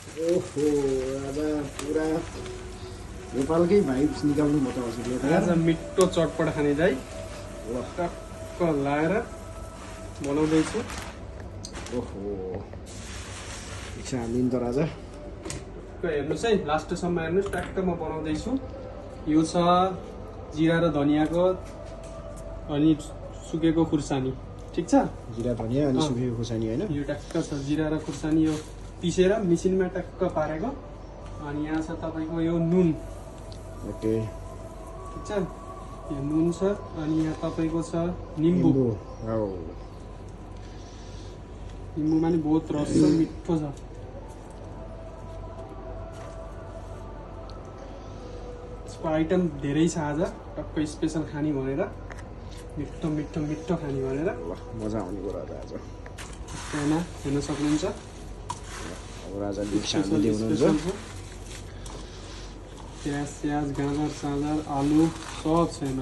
ओहो राजा पुरा नेपालकै भाइब्स निकाल्नु म त हजुरले त आज मिठो चटपट खाने चाहिँ टक्क लाएर बनाउँदैछु। ओहो इच्छा हाल्दिन त राजा। हेर्नुहोस् है, लास्टसम्म हेर्नुहोस्, ट्याक्क म बनाउँदैछु। यो छ जिरा र धनियाँको अनि सुकेको खुर्सानी, ठिक छ? जिरा धनियाँ अनि सुकेको खुर्सानी होइन? यो ट्याक्क छ जिरा र खुर्सानी, यो पिसेर मिसिनमा ट्याक्क पारेको। अनि यहाँ छ तपाईँको यो नुन, ओके ठिक छ? यो नुन छ। अनि यहाँ तपाईँको छ निम्बु। निम्बुमा नि बहुत रस छ, मिठो छ। यसको आइटम धेरै छ आज, टक्क स्पेसल खाने भनेर, मिठो मिठो मिठो खाने भनेर। मजा आउने कुरा आज खाना हेर्न सक्नुहुन्छ। अब राजा शान्ति हुनुहुन्छ। प्याज स्याज गाजर साजर आलु सब छ हेर्न।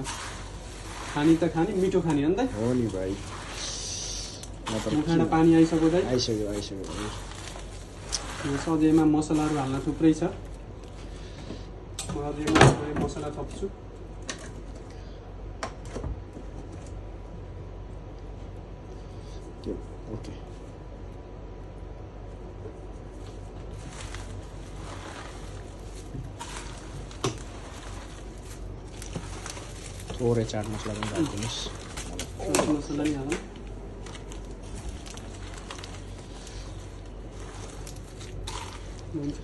खानी त खाने, मिठो खाने हो नि त। हो नि भाइ, मुखामा पानी आइसक्यो दाइ। आइसक्यो यो सधैँमा मसलाहरू हाल्न थुप्रै छ। म अझैमा मसला थप्छु। ओके थोरै चाट मसला पनि हालिदिनुहोस्। मसला नि हालौँ। हुन्छ,